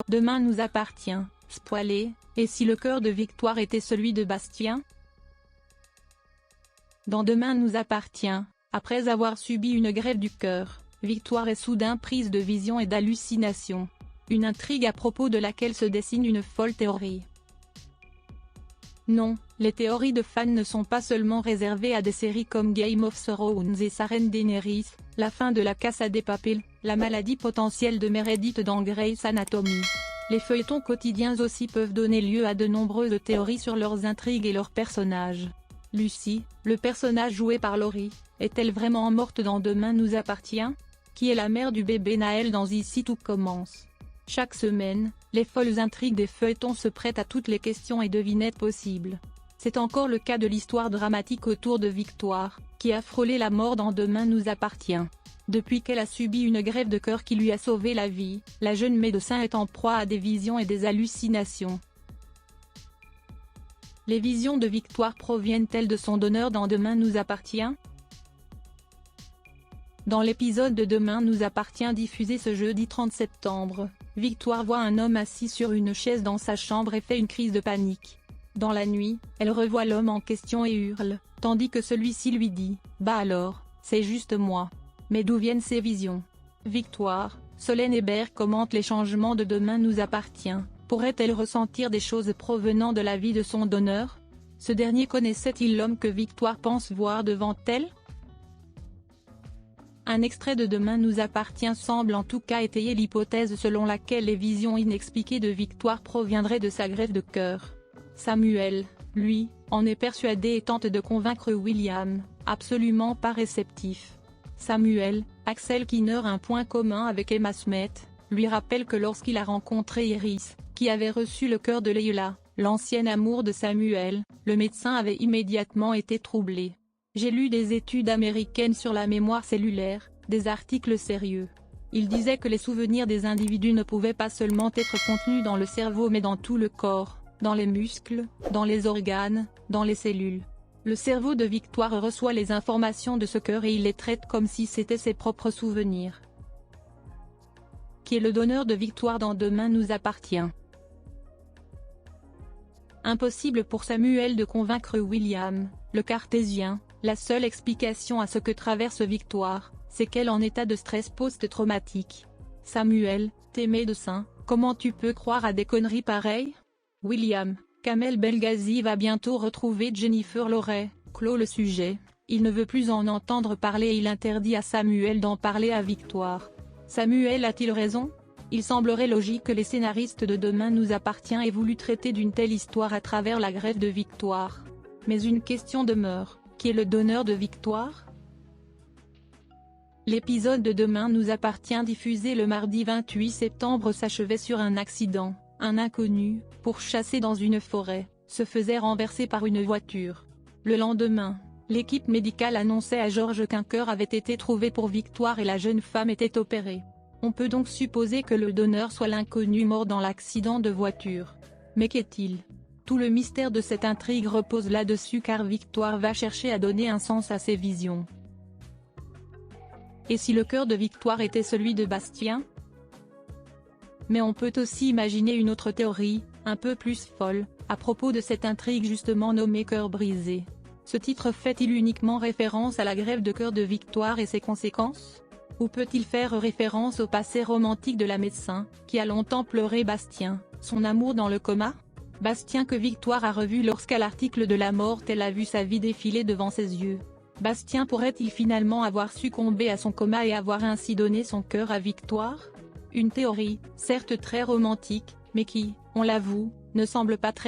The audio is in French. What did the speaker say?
Demain nous appartient, spoilé, et si le cœur de Victoire était celui de Bastien? Dans Demain nous appartient, après avoir subi une grève du cœur, Victoire est soudain prise de visions et d'hallucinations. Une intrigue à propos de laquelle se dessine une folle théorie. Non, les théories de fans ne sont pas seulement réservées à des séries comme Game of Thrones et sa reine Daenerys, la fin de la Casa de Papel, la maladie potentielle de Meredith dans Grey's Anatomy. Les feuilletons quotidiens aussi peuvent donner lieu à de nombreuses théories sur leurs intrigues et leurs personnages. Lucy, le personnage joué par Laurie, est-elle vraiment morte dans Demain nous appartient? Qui est la mère du bébé Naël dans Ici tout commence? Chaque semaine, les folles intrigues des feuilletons se prêtent à toutes les questions et devinettes possibles. C'est encore le cas de l'histoire dramatique autour de Victoire, qui a frôlé la mort dans Demain nous appartient. Depuis qu'elle a subi une grève de cœur qui lui a sauvé la vie, la jeune médecin est en proie à des visions et des hallucinations. Les visions de Victoire proviennent-elles de son donneur dans Demain nous appartient? Dans l'épisode de Demain nous appartient diffusé ce jeudi 30 septembre, Victoire voit un homme assis sur une chaise dans sa chambre et fait une crise de panique. Dans la nuit, elle revoit l'homme en question et hurle, tandis que celui-ci lui dit « Bah alors, c'est juste moi. » Mais d'où viennent ces visions? Victoire, Solène Hébert commente les changements de Demain nous appartient. Pourrait-elle ressentir des choses provenant de la vie de son donneur? Ce dernier connaissait-il l'homme que Victoire pense voir devant elle? Un extrait de Demain nous appartient semble en tout cas étayer l'hypothèse selon laquelle les visions inexpliquées de Victoire proviendraient de sa grève de cœur. Samuel, lui, en est persuadé et tente de convaincre William, absolument pas réceptif. Samuel, Axel Kinner un point commun avec Emma Smith, lui rappelle que lorsqu'il a rencontré Iris, qui avait reçu le cœur de Leila, l'ancien amour de Samuel, le médecin avait immédiatement été troublé. J'ai lu des études américaines sur la mémoire cellulaire, des articles sérieux. Il disait que les souvenirs des individus ne pouvaient pas seulement être contenus dans le cerveau mais dans tout le corps, dans les muscles, dans les organes, dans les cellules. Le cerveau de Victoire reçoit les informations de ce cœur et il les traite comme si c'était ses propres souvenirs. Qui est le donneur de Victoire dans Demain nous appartient? Impossible pour Samuel de convaincre William, le cartésien. La seule explication à ce que traverse Victoire, c'est qu'elle est en état de stress post-traumatique. Samuel, t'es médecin, comment tu peux croire à des conneries pareilles? William, Kamel Belghazi va bientôt retrouver Jennifer Lawrence, clôt le sujet. Il ne veut plus en entendre parler et il interdit à Samuel d'en parler à Victoire. Samuel a-t-il raison? Il semblerait logique que les scénaristes de Demain nous appartient aient voulu traiter d'une telle histoire à travers la grève de Victoire. Mais une question demeure. Qui est le donneur de Victoire? L'épisode de Demain nous appartient diffusé le mardi 28 septembre s'achevait sur un accident. Un inconnu, pourchassé dans une forêt, se faisait renverser par une voiture. Le lendemain, l'équipe médicale annonçait à Georges qu'un cœur avait été trouvé pour Victoire et la jeune femme était opérée. On peut donc supposer que le donneur soit l'inconnu mort dans l'accident de voiture. Mais qu'est-il? Tout le mystère de cette intrigue repose là-dessus car Victoire va chercher à donner un sens à ses visions. Et si le cœur de Victoire était celui de Bastien? Mais on peut aussi imaginer une autre théorie, un peu plus folle, à propos de cette intrigue justement nommée Cœur brisé. Ce titre fait-il uniquement référence à la grève de cœur de Victoire et ses conséquences? Ou peut-il faire référence au passé romantique de la médecin, qui a longtemps pleuré Bastien, son amour dans le coma? Bastien que Victoire a revu lorsqu'à l'article de la mort elle a vu sa vie défiler devant ses yeux. Bastien pourrait-il finalement avoir succombé à son coma et avoir ainsi donné son cœur à Victoire? Une théorie, certes très romantique, mais qui, on l'avoue, ne semble pas très